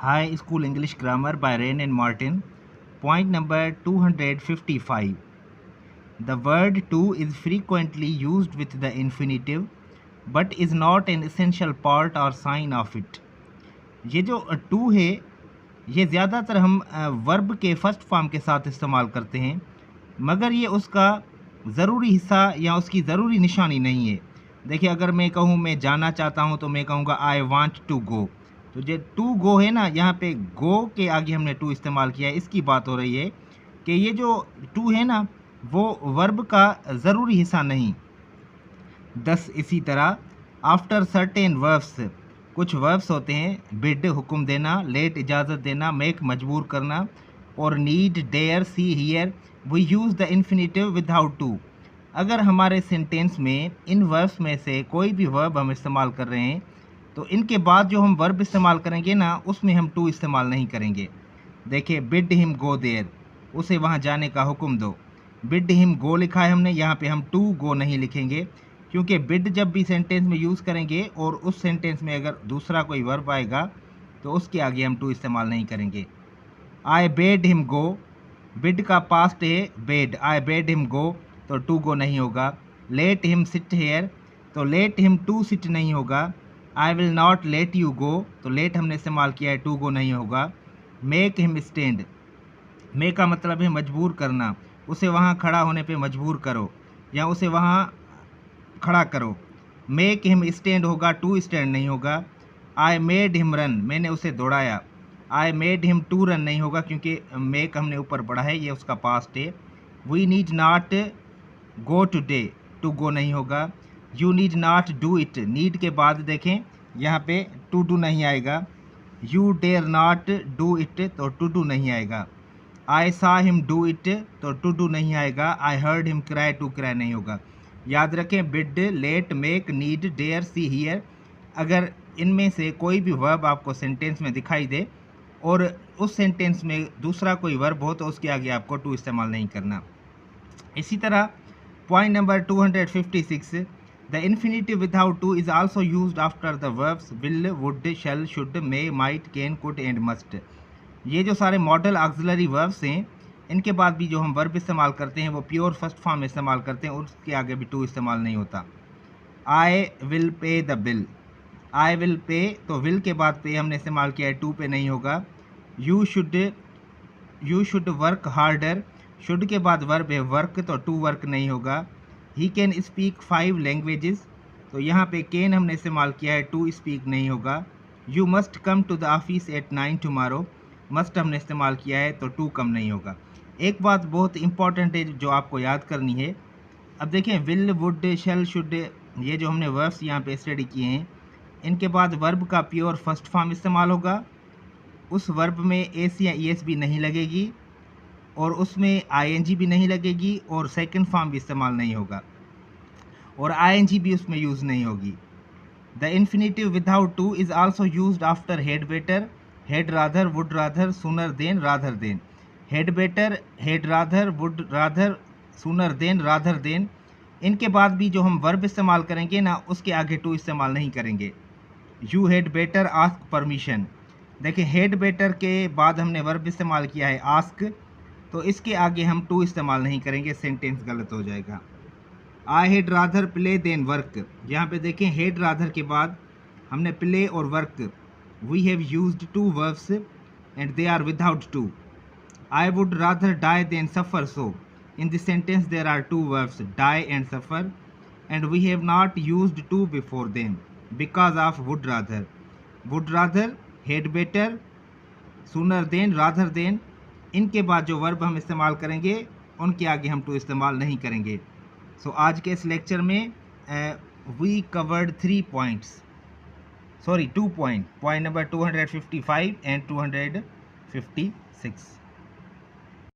High School English Grammar by Rain and Martin. Point number 255. The word to is frequently used with the infinitive but is not an essential part or sign of it. ये जो to है ये ज़्यादातर हम verb के first form के साथ इस्तेमाल करते हैं, मगर ये उसका ज़रूरी हिस्सा या उसकी ज़रूरी निशानी नहीं है। देखिए, अगर मैं कहूँ मैं जाना चाहता हूँ तो मैं कहूँगा आई वांट टू गो। तो जो टू गो है ना, यहाँ पे गो के आगे हमने टू इस्तेमाल किया है। इसकी बात हो रही है कि ये जो टू है ना वो वर्ब का ज़रूरी हिस्सा नहीं। दस इसी तरह आफ्टर सर्टेन वर्ब्स, कुछ वर्ब्स होते हैं, बिड हुक्म देना, लेट इजाज़त देना, मेक मजबूर करना, और need, dare, see, hear, we use the infinitive without to. अगर हमारे सेंटेंस में इन वर्ब्स में से कोई भी वर्ब हम इस्तेमाल कर रहे हैं तो इनके बाद जो हम वर्ब इस्तेमाल करेंगे ना उसमें हम टू इस्तेमाल नहीं करेंगे। देखिए, बिड हिम गो देयर, उसे वहाँ जाने का हुक्म दो। बिड हिम गो लिखा है हमने, यहाँ पे हम टू गो नहीं लिखेंगे, क्योंकि बिड जब भी सेंटेंस में यूज़ करेंगे और उस सेंटेंस में अगर दूसरा कोई वर्ब आएगा तो उसके आगे हम टू इस्तेमाल नहीं करेंगे। आई बेड हिम गो, बिड का पास्ट है बेड, आई बेड हिम गो तो टू गो नहीं होगा। लेट हिम सिट हेयर, तो लेट हिम टू सिट नहीं होगा। I will not let you go, तो लेट हमने इस्तेमाल किया है, टू गो नहीं होगा। मेक हिम स्टैंड, मेक का मतलब है मजबूर करना, उसे वहाँ खड़ा होने पे मजबूर करो या उसे वहाँ खड़ा करो। मेक हिम स्टैंड होगा, टू स्टैंड नहीं होगा। आई मेड हिम रन, मैंने उसे दौड़ाया। I made him to run नहीं होगा, क्योंकि मेक हमने ऊपर पढ़ा है, ये उसका पास्ट है। We need not go today, to go नहीं होगा। You need not do it, need के बाद देखें यहाँ पे टू डू नहीं आएगा। You dare not do it, तो टू डू नहीं आएगा। I saw him do it, तो टू डू नहीं आएगा। I heard him cry, to cry नहीं होगा। याद रखें, bid, let, make, need, dare, see, hear, अगर इनमें से कोई भी वर्ब आपको सेंटेंस में दिखाई दे और उस सेंटेंस में दूसरा कोई वर्ब हो तो उसके आगे आपको टू इस्तेमाल नहीं करना। इसी तरह point number 256, the infinitive without to is also used after the verbs will, would, shall, should, may, might, can, could and must. ये जो सारे मॉडल ऑक्सिलरी वर्ब्स हैं इनके बाद भी जो हम वर्ब इस्तेमाल करते हैं वो प्योर फर्स्ट फॉर्म में इस्तेमाल करते हैं, उसके आगे भी टू इस्तेमाल नहीं होता। I will pay the bill, I will pay, तो विल के बाद पे हमने इस्तेमाल किया है, टू पे नहीं होगा। You should work harder, should के बाद वर्ब है वर्क, तो टू वर्क नहीं होगा। ही कैन स्पीक 5 लैंग्वेजेस, तो यहाँ पे कैन हमने इस्तेमाल किया है, टू स्पीक नहीं होगा। You must come to the office at 9 tomorrow, must हमने इस्तेमाल किया है तो टू कम नहीं होगा। एक बात बहुत इंपॉर्टेंट है जो आपको याद करनी है। अब देखें, विल, वुड, शैल, शुड, ये जो हमने वर्ब्स यहाँ पे स्टडी किए हैं इनके बाद वर्ब का प्योर फर्स्ट फॉर्म इस्तेमाल होगा। उस वर्ब में एस या ई एस भी नहीं लगेगी और उसमें आईएनजी भी नहीं लगेगी और सेकंड फॉर्म भी इस्तेमाल नहीं होगा और आईएनजी भी उसमें यूज़ नहीं होगी। The infinitive without to is also used after head better, head rather, would rather, sooner than, rather than. Head better, head rather, would rather, sooner than, rather than, इनके बाद भी जो हम वर्ब इस्तेमाल करेंगे ना उसके आगे टू इस्तेमाल नहीं करेंगे। You head better ask permission, देखिए हेड बेटर के बाद हमने वर्ब इस्तेमाल किया है आस्क, तो इसके आगे हम टू इस्तेमाल नहीं करेंगे, सेंटेंस गलत हो जाएगा। I had rather play than work, यहाँ पे देखें हेड रादर के बाद हमने प्ले और work, we have used two verbs and they are without to. I would rather die than suffer, so in this sentence there are two verbs, die and suffer, and we have not used to before them because of would rather. Would rather, had better, sooner than, rather than, इनके बाद जो verb हम इस्तेमाल करेंगे उनके आगे हम to इस्तेमाल नहीं करेंगे। सो आज के इस लेक्चर में we covered 3 points, sorry 2 point, point number 255 and 256।